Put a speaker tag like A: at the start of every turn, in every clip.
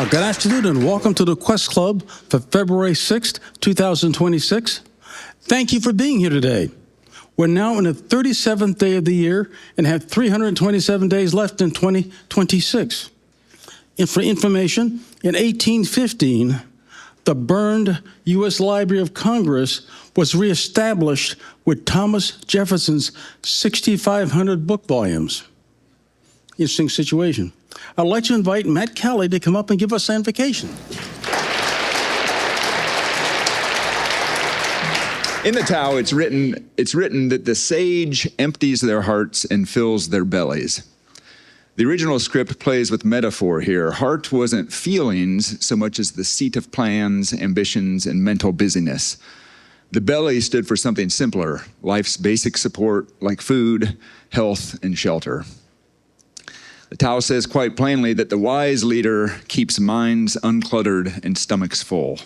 A: Good afternoon and welcome to the Quest Club for February 6th, 2026. Thank you for being here today. We're now in the 37th day of the year and have 327 days left in 2026. And for information, in 1815, the burned U.S. Library of Congress was reestablished with Thomas Jefferson's 6,500 book volumes. Interesting situation. I'd like to invite Matt Kelly to come up and give us an invocation.
B: In the Tao, it's written that the sage empties their hearts and fills their bellies. The original script plays with metaphor here. Heart wasn't feelings so much as the seat of plans, ambitions, and mental busyness. The belly stood for something simpler, life's basic support like food, health, and shelter. The Tao says quite plainly that the wise leader keeps minds uncluttered and stomachs full.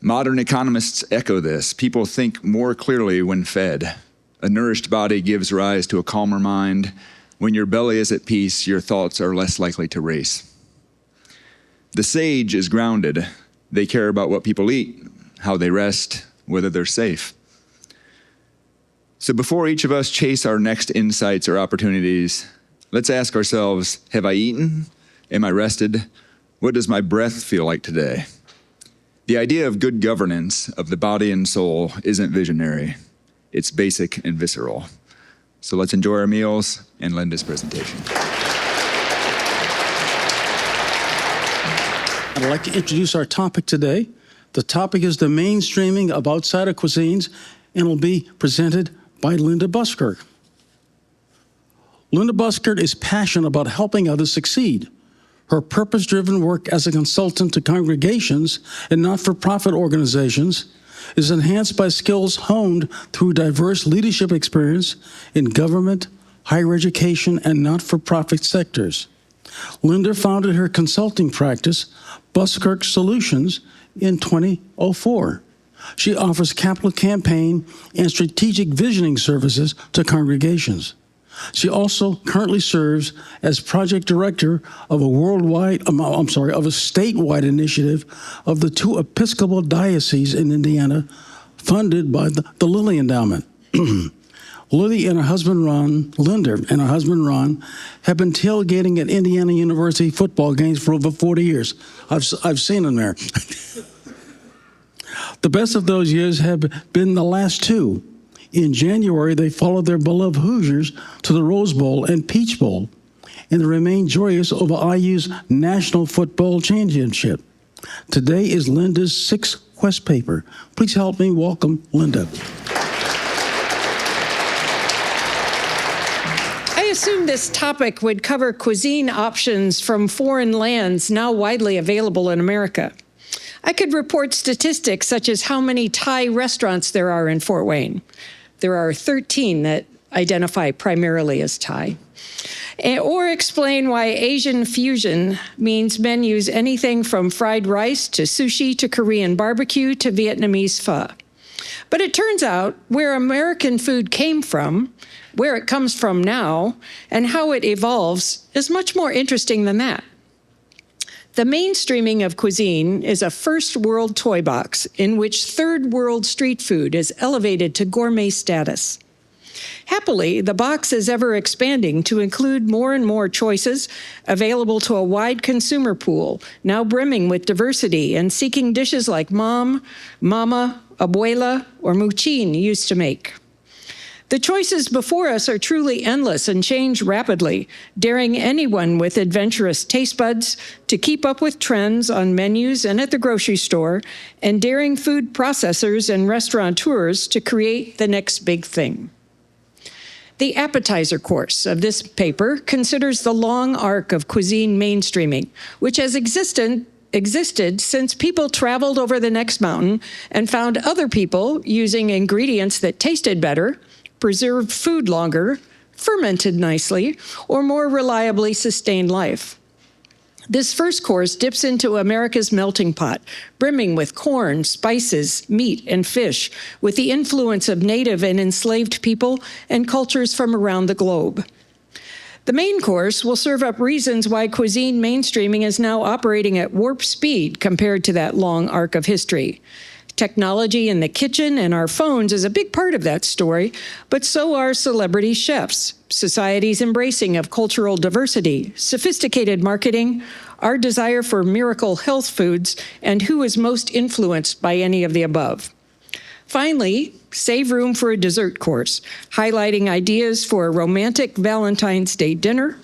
B: Modern economists echo this. People think more clearly when fed. A nourished body gives rise to a calmer mind. When your belly is at peace, your thoughts are less likely to race. The sage is grounded. They care about what people eat, how they rest, whether they're safe. So before each of us chase our next insights or opportunities, let's ask ourselves, have I eaten? Am I rested? What does my breath feel like today? The idea of good governance of the body and soul isn't visionary. It's basic and visceral. So let's enjoy our meals and Linda's presentation.
A: I'd like to introduce our topic today. The topic is the mainstreaming of outsider cuisines, and will be presented by Linda Buskirk. Linda Buskirk is passionate about helping others succeed. Her purpose-driven work as a consultant to congregations and not-for-profit organizations is enhanced by skills honed through diverse leadership experience in government, higher education, and not-for-profit sectors. Linda founded her consulting practice, Buskirk Solutions, in 2004. She offers capital campaign and strategic visioning services to congregations. She also currently serves as project director of a statewide initiative of the 2 Episcopal dioceses in Indiana, funded by the Lilly Endowment. Linda and her husband Ron have been tailgating at Indiana University football games for over 40 years. I've seen them there. The best of those years have been the last 2. In January, they followed their beloved Hoosiers to the Rose Bowl and Peach Bowl, and they remain joyous over IU's National Football Championship. Today is Linda's 6th Quest paper. Please help me welcome Linda.
C: I assumed this topic would cover cuisine options from foreign lands now widely available in America. I could report statistics such as how many Thai restaurants there are in Fort Wayne. There are 13 that identify primarily as Thai. Or explain why Asian fusion means menus anything from fried rice to sushi to Korean barbecue to Vietnamese pho. But it turns out where American food came from, where it comes from now, and how it evolves is much more interesting than that. The mainstreaming of cuisine is a first world toy box in which third world street food is elevated to gourmet status. Happily, the box is ever expanding to include more and more choices available to a wide consumer pool, now brimming with diversity and seeking dishes like mom, mama, abuela, or muchin used to make. The choices before us are truly endless and change rapidly, daring anyone with adventurous taste buds to keep up with trends on menus and at the grocery store, and daring food processors and restaurateurs to create the next big thing. The appetizer course of this paper considers the long arc of cuisine mainstreaming, which has existed since people traveled over the next mountain and found other people using ingredients that tasted better, preserved food longer, fermented nicely, or more reliably sustained life. This first course dips into America's melting pot, brimming with corn, spices, meat, and fish, with the influence of native and enslaved people and cultures from around the globe. The main course will serve up reasons why cuisine mainstreaming is now operating at warp speed compared to that long arc of history. Technology in the kitchen and our phones is a big part of that story, but so are celebrity chefs, society's embracing of cultural diversity, sophisticated marketing, our desire for miracle health foods, and who is most influenced by any of the above. Finally, save room for a dessert course, highlighting ideas for a romantic Valentine's Day dinner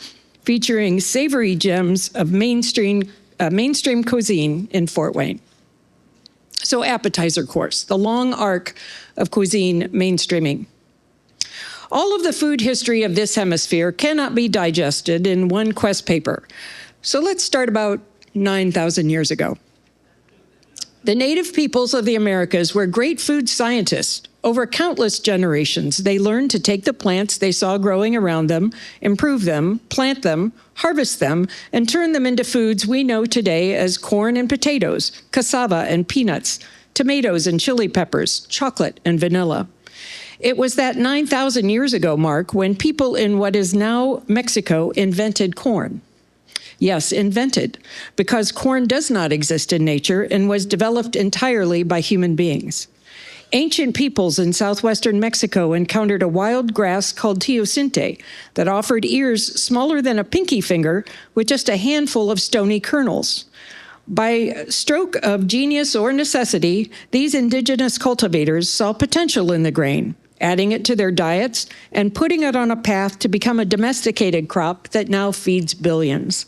C: featuring savory gems of mainstream cuisine in Fort Wayne. So appetizer course, the long arc of cuisine mainstreaming. All of the food history of this hemisphere cannot be digested in one quest paper. So let's start about 9,000 years ago. The native peoples of the Americas were great food scientists. Over countless generations, they learned to take the plants they saw growing around them, improve them, plant them, harvest them, and turn them into foods we know today as corn and potatoes, cassava and peanuts, tomatoes and chili peppers, chocolate and vanilla. It was that 9,000 years ago mark when people in what is now Mexico invented corn. Yes, invented, because corn does not exist in nature and was developed entirely by human beings. Ancient peoples in southwestern Mexico encountered a wild grass called teosinte that offered ears smaller than a pinky finger with just a handful of stony kernels. By stroke of genius or necessity, these indigenous cultivators saw potential in the grain, adding it to their diets and putting it on a path to become a domesticated crop that now feeds billions.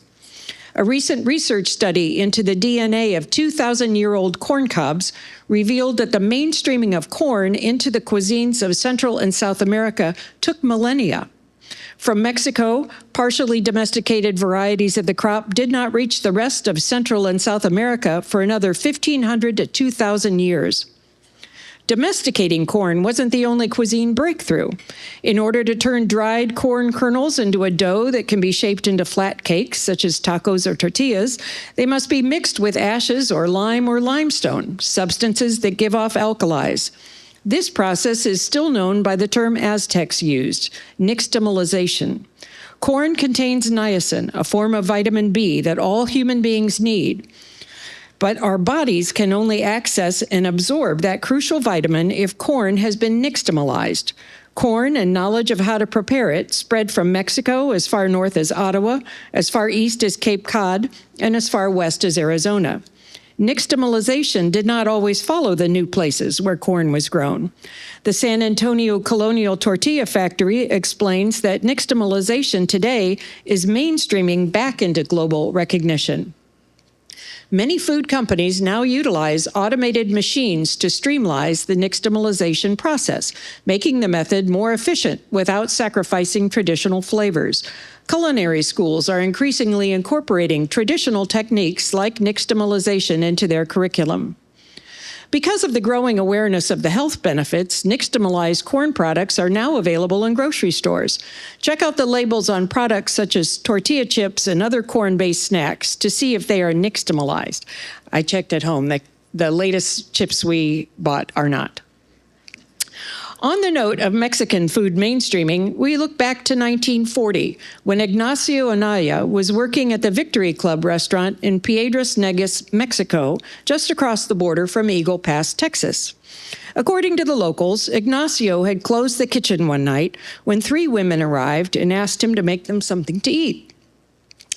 C: A recent research study into the DNA of 2,000-year-old corn cobs revealed that the mainstreaming of corn into the cuisines of Central and South America took millennia. From Mexico, partially domesticated varieties of the crop did not reach the rest of Central and South America for another 1,500 to 2,000 years. Domesticating corn wasn't the only cuisine breakthrough. In order to turn dried corn kernels into a dough that can be shaped into flat cakes, such as tacos or tortillas, they must be mixed with ashes or lime or limestone, substances that give off alkalis. This process is still known by the term Aztecs used, nixtamalization. Corn contains niacin, a form of vitamin B that all human beings need. But our bodies can only access and absorb that crucial vitamin if corn has been nixtamalized. Corn and knowledge of how to prepare it spread from Mexico as far north as Ottawa, as far east as Cape Cod, and as far west as Arizona. Nixtamalization did not always follow the new places where corn was grown. The San Antonio Colonial Tortilla Factory explains that nixtamalization today is mainstreaming back into global recognition. Many food companies now utilize automated machines to streamline the nixtamalization process, making the method more efficient without sacrificing traditional flavors. Culinary schools are increasingly incorporating traditional techniques like nixtamalization into their curriculum. Because of the growing awareness of the health benefits, nixtamalized corn products are now available in grocery stores. Check out the labels on products such as tortilla chips and other corn-based snacks to see if they are nixtamalized. I checked at home. The latest chips we bought are not. On the note of Mexican food mainstreaming, we look back to 1940, when Ignacio Anaya was working at the Victory Club restaurant in Piedras Negras, Mexico, just across the border from Eagle Pass, Texas. According to the locals, Ignacio had closed the kitchen one night when 3 women arrived and asked him to make them something to eat.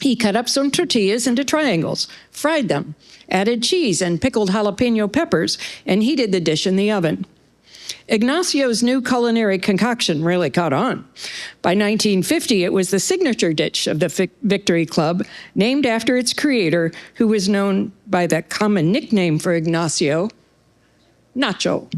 C: He cut up some tortillas into triangles, fried them, added cheese and pickled jalapeno peppers, and heated the dish in the oven. Ignacio's new culinary concoction really caught on. By 1950, it was the signature dish of the Victory Club, named after its creator, who was known by the common nickname for Ignacio, Nacho.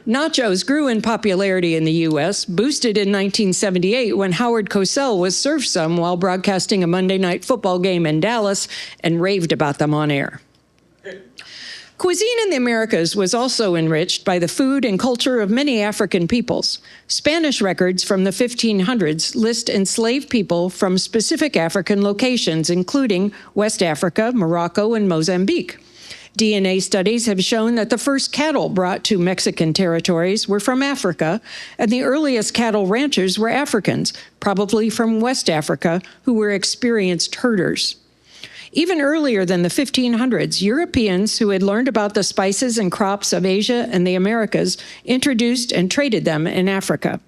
C: Nachos grew in popularity in the U.S., boosted in 1978 when Howard Cosell was served some while broadcasting a Monday Night Football game in Dallas and raved about them on air. Cuisine in the Americas was also enriched by the food and culture of many African peoples. Spanish records from the 1500s list enslaved people from specific African locations, including West Africa, Morocco, and Mozambique. DNA studies have shown that the first cattle brought to Mexican territories were from Africa, and the earliest cattle ranchers were Africans, probably from West Africa, who were experienced herders. Even earlier than the 1500s, Europeans who had learned about the spices and crops of Asia and the Americas introduced and traded them in Africa.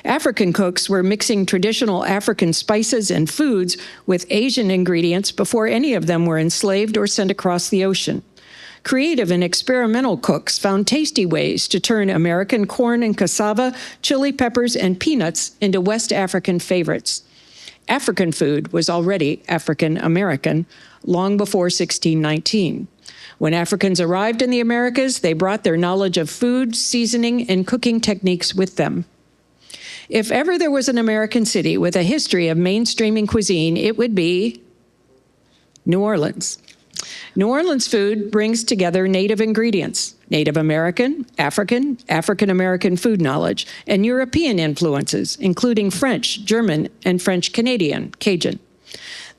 C: African cooks were mixing traditional African spices and foods with Asian ingredients before any of them were enslaved or sent across the ocean. Creative and experimental cooks found tasty ways to turn American corn and cassava, chili peppers, and peanuts into West African favorites. African food was already African American long before 1619. When Africans arrived in the Americas, they brought their knowledge of food, seasoning, and cooking techniques with them. If ever there was an American city with a history of mainstreaming cuisine, it would be New Orleans. New Orleans food brings together native ingredients, Native American, African, African-American food knowledge, and European influences, including French, German, and French-Canadian, Cajun.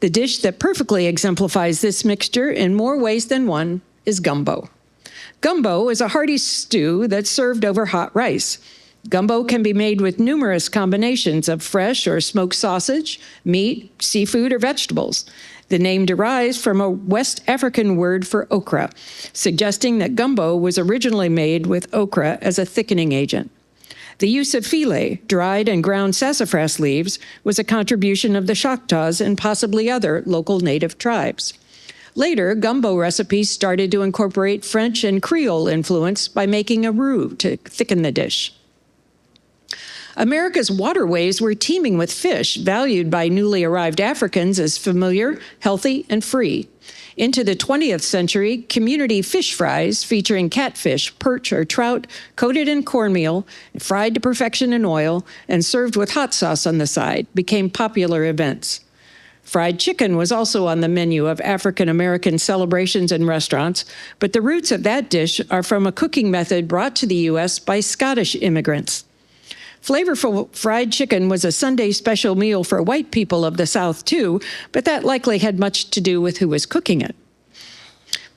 C: The dish that perfectly exemplifies this mixture in more ways than one is gumbo. Gumbo is a hearty stew that's served over hot rice. Gumbo can be made with numerous combinations of fresh or smoked sausage, meat, seafood, or vegetables. The name derives from a West African word for okra, suggesting that gumbo was originally made with okra as a thickening agent. The use of filet, dried and ground sassafras leaves, was a contribution of the Choctaws and possibly other local native tribes. Later, gumbo recipes started to incorporate French and Creole influence by making a roux to thicken the dish. America's waterways were teeming with fish valued by newly arrived Africans as familiar, healthy, and free. Into the 20th century, community fish fries featuring catfish, perch, or trout coated in cornmeal, fried to perfection in oil, and served with hot sauce on the side became popular events. Fried chicken was also on the menu of African American celebrations and restaurants, but the roots of that dish are from a cooking method brought to the U.S. by Scottish immigrants. Flavorful fried chicken was a Sunday special meal for white people of the South, too, but that likely had much to do with who was cooking it.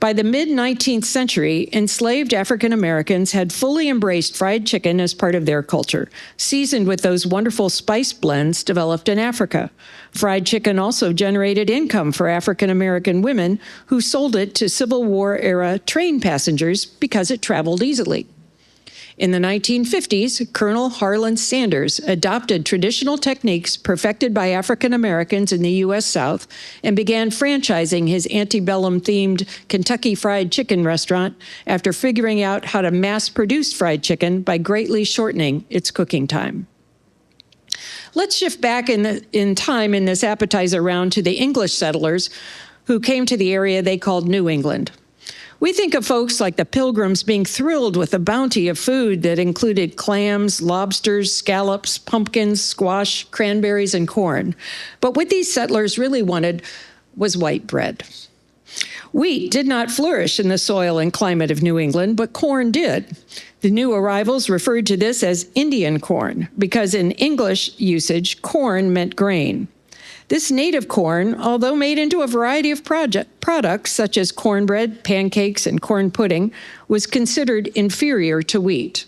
C: By the mid-19th century, enslaved African Americans had fully embraced fried chicken as part of their culture, seasoned with those wonderful spice blends developed in Africa. Fried chicken also generated income for African American women who sold it to Civil War-era train passengers because it traveled easily. In the 1950s, Colonel Harlan Sanders adopted traditional techniques perfected by African Americans in the U.S. South and began franchising his antebellum-themed Kentucky Fried Chicken restaurant after figuring out how to mass-produce fried chicken by greatly shortening its cooking time. Let's shift back in time in this appetizer round to the English settlers who came to the area they called New England. We think of folks like the Pilgrims being thrilled with the bounty of food that included clams, lobsters, scallops, pumpkins, squash, cranberries, and corn. But what these settlers really wanted was white bread. Wheat did not flourish in the soil and climate of New England, but corn did. The new arrivals referred to this as Indian corn, because in English usage, corn meant grain. This native corn, although made into a variety of products such as cornbread, pancakes, and corn pudding, was considered inferior to wheat.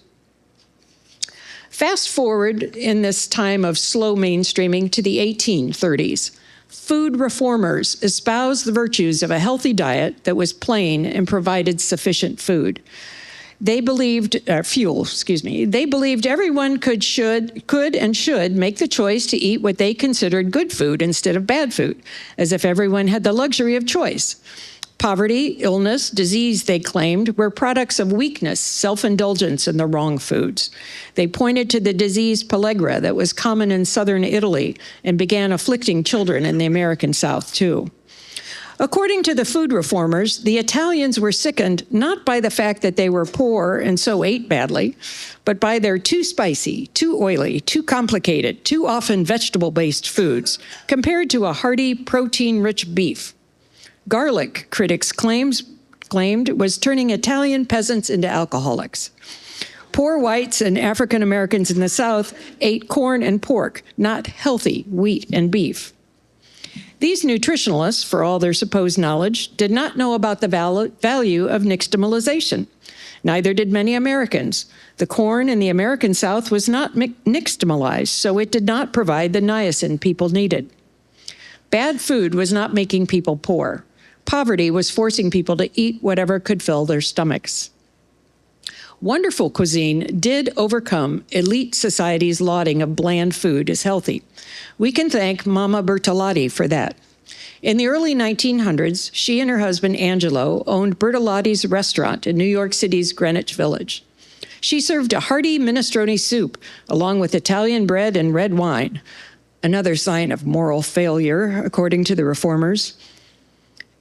C: Fast forward in this time of slow mainstreaming to the 1830s. Food reformers espoused the virtues of a healthy diet that was plain and provided sufficient food. They believed They believed everyone could and should make the choice to eat what they considered good food instead of bad food, as if everyone had the luxury of choice. Poverty, illness, disease, they claimed, were products of weakness, self-indulgence, and the wrong foods. They pointed to the disease pellagra that was common in southern Italy and began afflicting children in the American South, too. According to the food reformers, the Italians were sickened not by the fact that they were poor and so ate badly, but by their too spicy, too oily, too complicated, too often vegetable-based foods, compared to a hearty, protein-rich beef. Garlic, critics claimed, was turning Italian peasants into alcoholics. Poor whites and African Americans in the South ate corn and pork, not healthy wheat and beef. These nutritionalists, for all their supposed knowledge, did not know about the value of nixtamalization. Neither did many Americans. The corn in the American South was not nixtamalized, so it did not provide the niacin people needed. Bad food was not making people poor. Poverty was forcing people to eat whatever could fill their stomachs. Wonderful cuisine did overcome elite society's lauding of bland food as healthy. We can thank Mama Bertolotti for that. In the early 1900s, she and her husband Angelo owned Bertolotti's restaurant in New York City's Greenwich Village. She served a hearty minestrone soup along with Italian bread and red wine, another sign of moral failure, according to the reformers.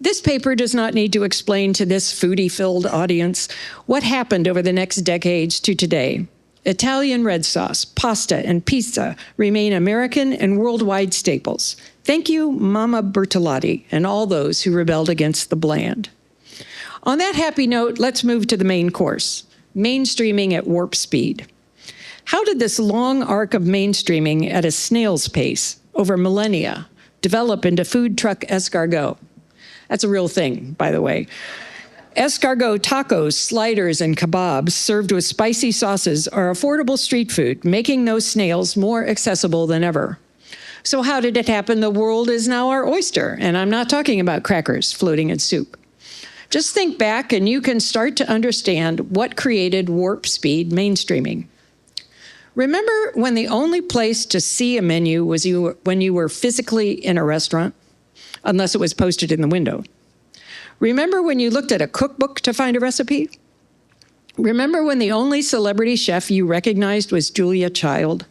C: This paper does not need to explain to this foodie-filled audience what happened over the next decades to today. Italian red sauce, pasta, and pizza remain American and worldwide staples. Thank you, Mama Bertolotti, and all those who rebelled against the bland. On that happy note, let's move to the main course, mainstreaming at warp speed. How did this long arc of mainstreaming at a snail's pace over millennia develop into food truck escargot? That's a real thing, by the way. Escargot tacos, sliders, and kebabs served with spicy sauces are affordable street food, making those snails more accessible than ever. So how did it happen? The world is now our oyster, and I'm not talking about crackers floating in soup. Just think back and you can start to understand what created warp speed mainstreaming. Remember when the only place to see a menu was when you were physically in a restaurant? Unless it was posted in the window. Remember when you looked at a cookbook to find a recipe? Remember when the only celebrity chef you recognized was Julia Child?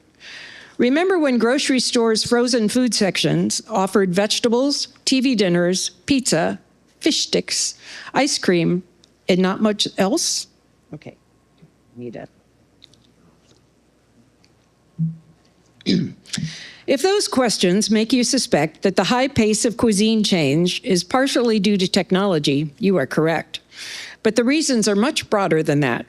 C: Remember when grocery stores' frozen food sections offered vegetables, TV dinners, pizza, fish sticks, ice cream, and not much else? Okay, need it. If those questions make you suspect that the high pace of cuisine change is partially due to technology, you are correct. But the reasons are much broader than that.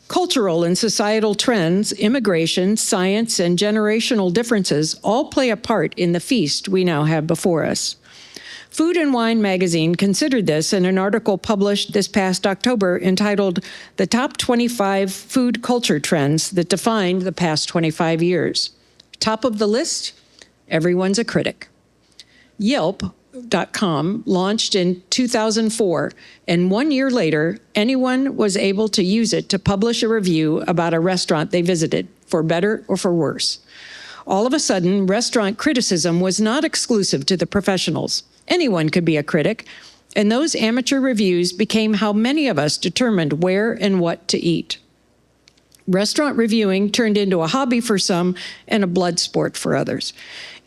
C: Cultural and societal trends, immigration, science, and generational differences all play a part in the feast we now have before us. Food and Wine magazine considered this in an article published this past October entitled "The Top 25 Food Culture Trends That Defined the Past 25 Years." Top of the list? Everyone's a critic. Yelp.com launched in 2004, and 1 year later, anyone was able to use it to publish a review about a restaurant they visited, for better or for worse. All of a sudden, restaurant criticism was not exclusive to the professionals. Anyone could be a critic, and those amateur reviews became how many of us determined where and what to eat. Restaurant reviewing turned into a hobby for some and a blood sport for others.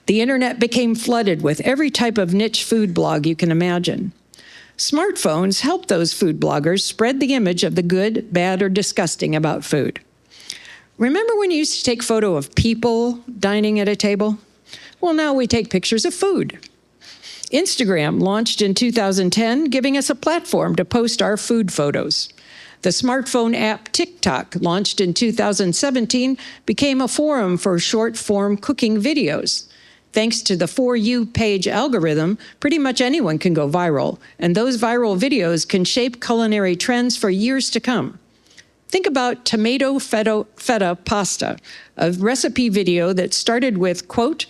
C: The internet became flooded with every type of niche food blog you can imagine. Smartphones helped those food bloggers spread the image of the good, bad, or disgusting about food. Remember when you used to take photo of people dining at a table? Well, now we take pictures of food. Instagram launched in 2010, giving us a platform to post our food photos. The smartphone app TikTok, launched in 2017, became a forum for short-form cooking videos. Thanks to the For You page algorithm, pretty much anyone can go viral, and those viral videos can shape culinary trends for years to come. Think about tomato feta pasta, a recipe video that started with, quote,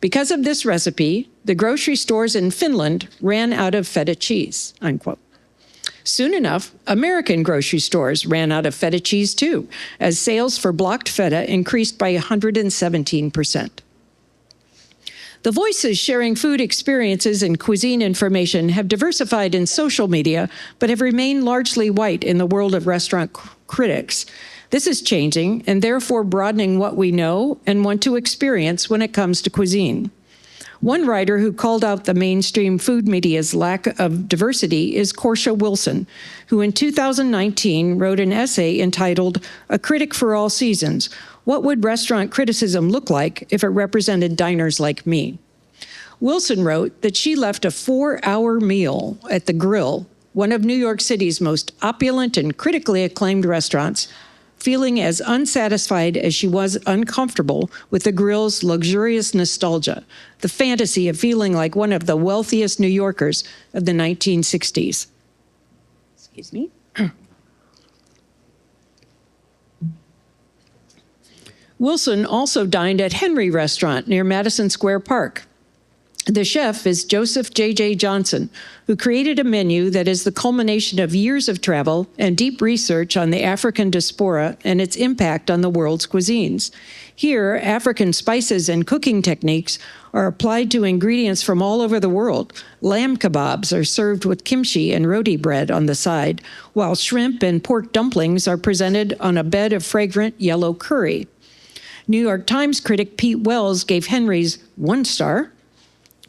C: "Because of this recipe, the grocery stores in Finland ran out of feta cheese," unquote. Soon enough, American grocery stores ran out of feta cheese too, as sales for blocked feta increased by 117%. The voices sharing food experiences and cuisine information have diversified in social media, but have remained largely white in the world of restaurant critics. This is changing and therefore broadening what we know and want to experience when it comes to cuisine. One writer who called out the mainstream food media's lack of diversity is Portia Wilson, who in 2019 wrote an essay entitled "A Critic for All Seasons: What Would Restaurant Criticism Look Like If It Represented Diners Like Me?" Wilson wrote that she left a 4-hour meal at the Grill, one of New York City's most opulent and critically acclaimed restaurants, feeling as unsatisfied as she was uncomfortable with the grill's luxurious nostalgia, the fantasy of feeling like one of the wealthiest New Yorkers of the 1960s. Excuse me. Wilson also dined at Henry Restaurant near Madison Square Park. The chef is Joseph J.J. Johnson, who created a menu that is the culmination of years of travel and deep research on the African diaspora and its impact on the world's cuisines. Here, African spices and cooking techniques are applied to ingredients from all over the world. Lamb kebabs are served with kimchi and roti bread on the side, while shrimp and pork dumplings are presented on a bed of fragrant yellow curry. New York Times critic Pete Wells gave Henry's 1 star,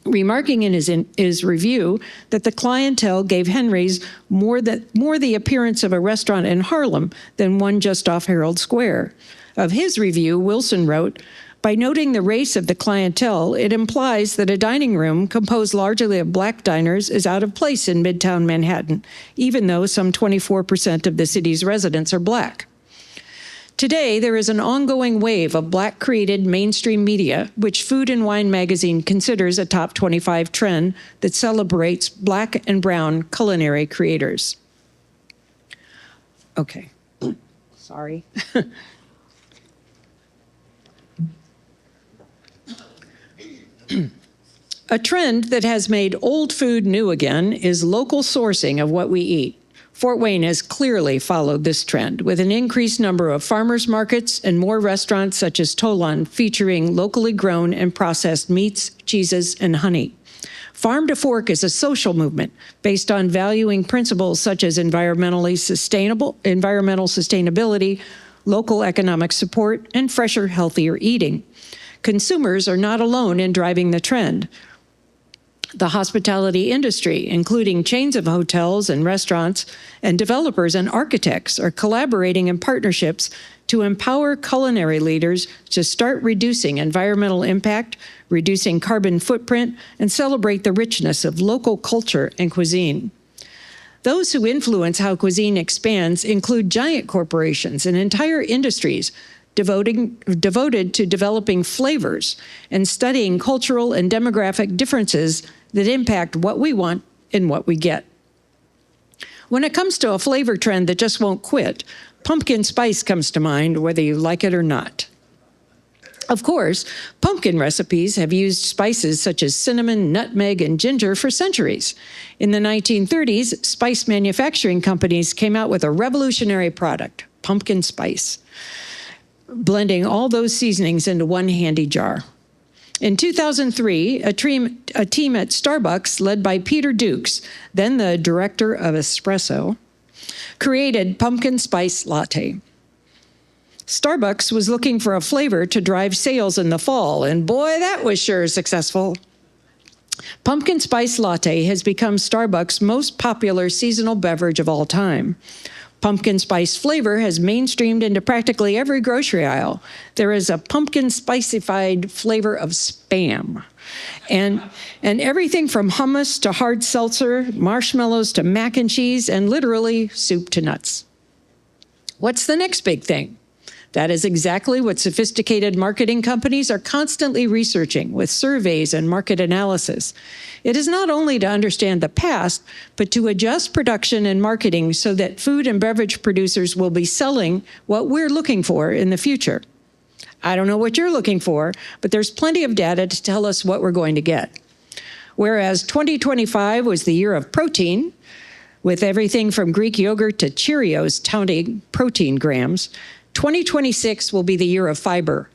C: remarking in his review that the clientele gave Henry's more the appearance of a restaurant in Harlem than one just off Herald Square. Of his review, Wilson wrote, "By noting the race of the clientele, it implies that a dining room composed largely of black diners is out of place in Midtown Manhattan, even though some 24% of the city's residents are black." Today, there is an ongoing wave of Black-created mainstream media, which Food and Wine magazine considers a top 25 trend that celebrates Black and brown culinary creators. Okay, sorry. A trend that has made old food new again is local sourcing of what we eat. Fort Wayne has clearly followed this trend, with an increased number of farmers markets and more restaurants such as Tolan featuring locally grown and processed meats, cheeses, and honey. Farm to Fork is a social movement based on valuing principles such as environmental sustainability, local economic support, and fresher, healthier eating. Consumers are not alone in driving the trend. The hospitality industry, including chains of hotels and restaurants, and developers and architects are collaborating in partnerships to empower culinary leaders to start reducing environmental impact, reducing carbon footprint, and celebrate the richness of local culture and cuisine. Those who influence how cuisine expands include giant corporations and entire industries devoted to developing flavors and studying cultural and demographic differences that impact what we want and what we get. When it comes to a flavor trend that just won't quit, pumpkin spice comes to mind, whether you like it or not. Of course, pumpkin recipes have used spices such as cinnamon, nutmeg, and ginger for centuries. In the 1930s, spice manufacturing companies came out with a revolutionary product, pumpkin spice, blending all those seasonings into one handy jar. In 2003, a team at Starbucks, led by Peter Dukes, then the director of espresso, created pumpkin spice latte. Starbucks was looking for a flavor to drive sales in the fall, and boy, that was sure successful. Pumpkin spice latte has become Starbucks' most popular seasonal beverage of all time. Pumpkin spice flavor has mainstreamed into practically every grocery aisle. There is a pumpkin spicified flavor of Spam. And everything from hummus to hard seltzer, marshmallows to mac and cheese, and literally soup to nuts. What's the next big thing? That is exactly what sophisticated marketing companies are constantly researching with surveys and market analysis. It is not only to understand the past, but to adjust production and marketing so that food and beverage producers will be selling what we're looking for in the future. I don't know what you're looking for, but there's plenty of data to tell us what we're going to get. Whereas 2025 was the year of protein, with everything from Greek yogurt to Cheerios touting protein grams, 2026 will be the year of fiber.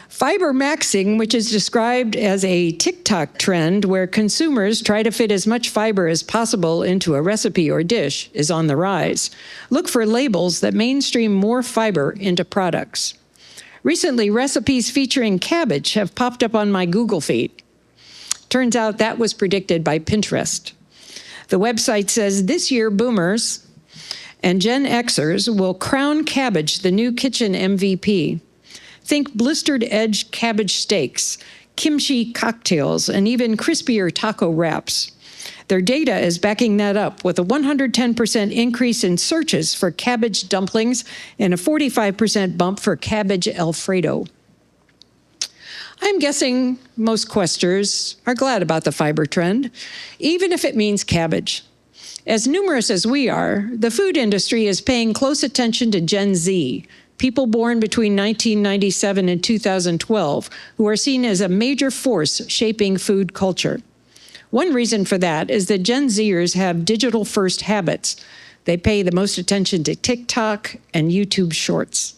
C: Fiber maxing, which is described as a TikTok trend where consumers try to fit as much fiber as possible into a recipe or dish, is on the rise. Look for labels that mainstream more fiber into products. Recently, recipes featuring cabbage have popped up on my Google feed. Turns out that was predicted by Pinterest. The website says this year boomers and Gen Xers will crown cabbage the new kitchen MVP. Think blistered edge cabbage steaks, kimchi cocktails, and even crispier taco wraps. Their data is backing that up with a 110% increase in searches for cabbage dumplings and a 45% bump for cabbage Alfredo. I'm guessing most questers are glad about the fiber trend, even if it means cabbage. As numerous as we are, the food industry is paying close attention to Gen Z, people born between 1997 and 2012, who are seen as a major force shaping food culture. One reason for that is that Gen Zers have digital-first habits. They pay the most attention to TikTok and YouTube Shorts.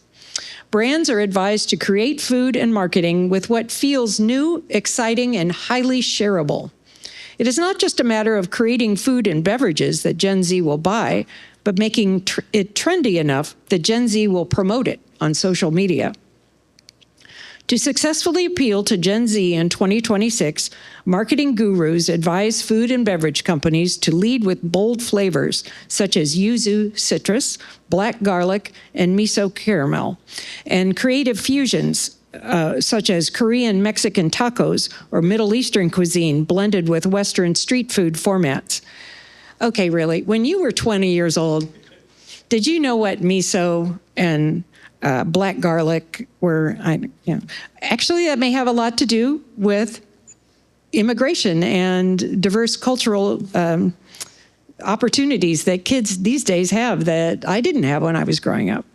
C: Brands are advised to create food and marketing with what feels new, exciting, and highly shareable. It is not just a matter of creating food and beverages that Gen Z will buy, but making it trendy enough that Gen Z will promote it on social media. To successfully appeal to Gen Z in 2026, marketing gurus advise food and beverage companies to lead with bold flavors such as yuzu citrus, black garlic, and miso caramel, and creative fusions such as Korean Mexican tacos or Middle Eastern cuisine blended with Western street food formats. Okay, really, when you were 20 years old, did you know what miso and black garlic were? Actually, that may have a lot to do with immigration and diverse cultural opportunities that kids these days have that I didn't have when I was growing up.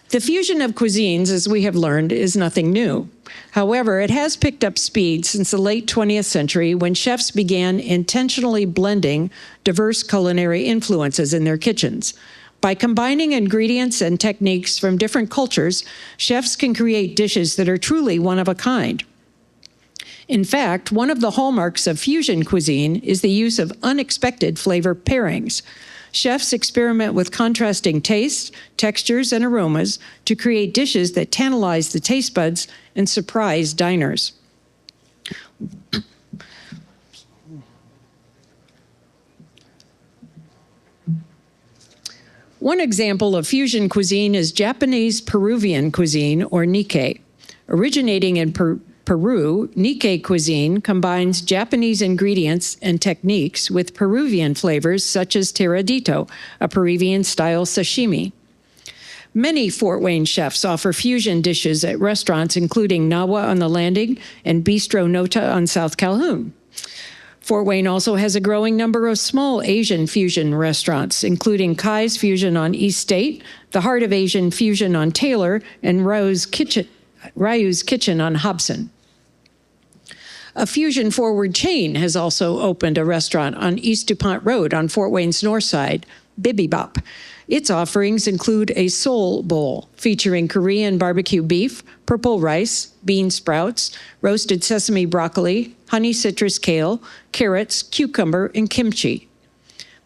C: The fusion of cuisines, as we have learned, is nothing new. However, it has picked up speed since the late 20th century when chefs began intentionally blending diverse culinary influences in their kitchens. By combining ingredients and techniques from different cultures, chefs can create dishes that are truly one of a kind. In fact, one of the hallmarks of fusion cuisine is the use of unexpected flavor pairings. Chefs experiment with contrasting tastes, textures, and aromas to create dishes that tantalize the taste buds and surprise diners. One example of fusion cuisine is Japanese Peruvian cuisine, or Nikkei. Originating in Peru, Nikkei cuisine combines Japanese ingredients and techniques with Peruvian flavors such as tiradito, a Peruvian-style sashimi. Many Fort Wayne chefs offer fusion dishes at restaurants including Nawa on the Landing and Bistro Nota on South Calhoun. Fort Wayne also has a growing number of small Asian fusion restaurants, including Kai's Fusion on East State, the Heart of Asian Fusion on Taylor, and Ryu's Kitchen on Hobson. A fusion-forward chain has also opened a restaurant on East DuPont Road on Fort Wayne's north side, Bibibop. Its offerings include a soul bowl featuring Korean barbecue beef, purple rice, bean sprouts, roasted sesame broccoli, honey citrus kale, carrots, cucumber, and kimchi.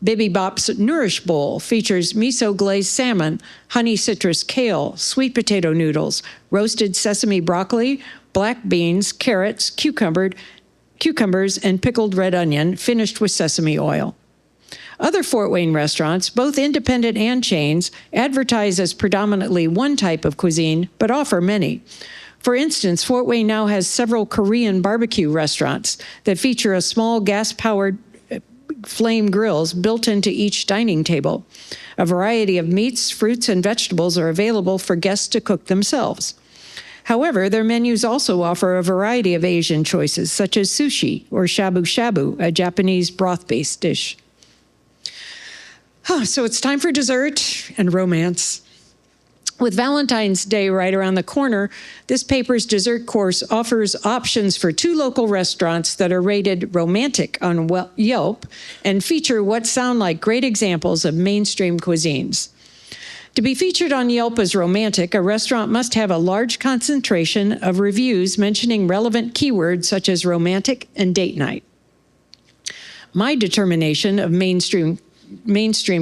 C: Bibibop's Nourish Bowl features miso glazed salmon, honey citrus kale, sweet potato noodles, roasted sesame broccoli, black beans, carrots, cucumbers, and pickled red onion, finished with sesame oil. Other Fort Wayne restaurants, both independent and chains, advertise as predominantly one type of cuisine, but offer many. For instance, Fort Wayne now has several Korean barbecue restaurants that feature a small gas-powered flame grills built into each dining table. A variety of meats, fruits, and vegetables are available for guests to cook themselves. However, their menus also offer a variety of Asian choices, such as sushi or shabu shabu, a Japanese broth-based dish. So it's time for dessert and romance. With Valentine's Day right around the corner, this paper's dessert course offers options for 2 local restaurants that are rated romantic on Yelp and feature what sound like great examples of mainstream cuisines. To be featured on Yelp as romantic, a restaurant must have a large concentration of reviews mentioning relevant keywords such as romantic and date night. My determination of mainstream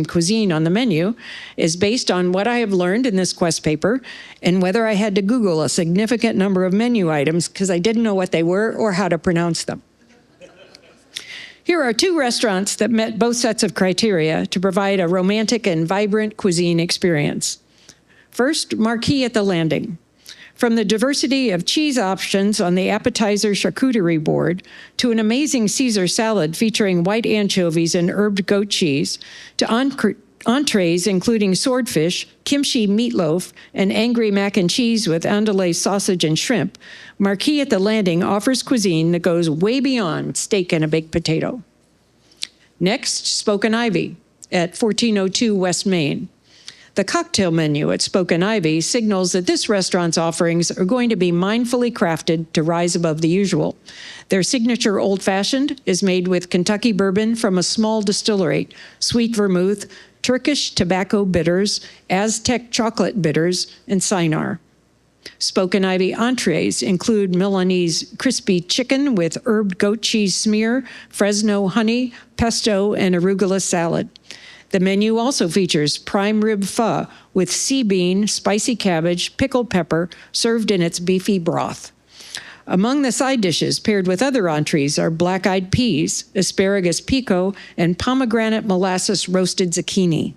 C: cuisine on the menu is based on what I have learned in this quest paper and whether I had to Google a significant number of menu items because I didn't know what they were or how to pronounce them. Here are 2 restaurants that met both sets of criteria to provide a romantic and vibrant cuisine experience. First, Marquee at the Landing. From the diversity of cheese options on the appetizer charcuterie board to an amazing Caesar salad featuring white anchovies and herbed goat cheese to entrees including swordfish, kimchi meatloaf, and angry mac and cheese with andouille sausage and shrimp, Marquis at the Landing offers cuisine that goes way beyond steak and a baked potato. Next, Spoken Ivy at 1402 West Main. The cocktail menu at Spoken Ivy signals that this restaurant's offerings are going to be mindfully crafted to rise above the usual. Their signature old-fashioned is made with Kentucky bourbon from a small distillery, sweet vermouth, Turkish tobacco bitters, Aztec chocolate bitters, and Cynar. Spoken Ivy entrees include Milanese crispy chicken with herbed goat cheese smear, Fresno honey, pesto, and arugula salad. The menu also features prime rib pho with sea bean, spicy cabbage, pickled pepper, served in its beefy broth. Among the side dishes paired with other entrees are black-eyed peas, asparagus pico, and pomegranate molasses roasted zucchini.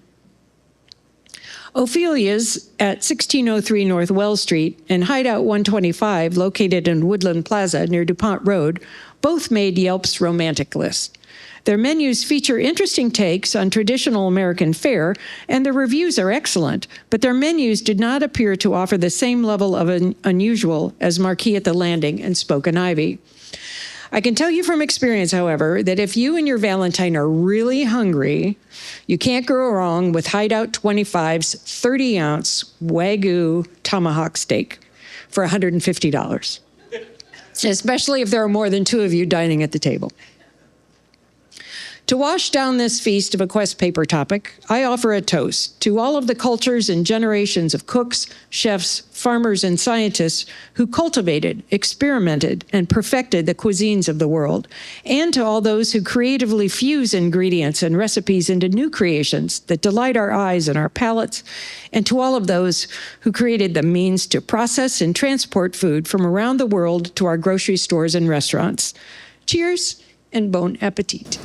C: Ophelia's at 1603 North Wells Street and Hideout 125, located in Woodland Plaza near DuPont Road, both made Yelp's romantic list. Their menus feature interesting takes on traditional American fare, and the reviews are excellent, but their menus did not appear to offer the same level of unusual as Marquis at the Landing and Spoken Ivy. I can tell you from experience, however, that if you and your Valentine are really hungry, you can't go wrong with Hideout 25's 30-ounce Wagyu tomahawk steak for $150, especially if there are more than two of you dining at the table. To wash down this feast of a Quest paper topic, I offer a toast to all of the cultures and generations of cooks, chefs, farmers, and scientists who cultivated, experimented, and perfected the cuisines of the world, and to all those who creatively fuse ingredients and recipes into new creations that delight our eyes and our palates, and to all of those who created the means to process and transport food from around the world to our grocery stores and restaurants. Cheers and bon appetit.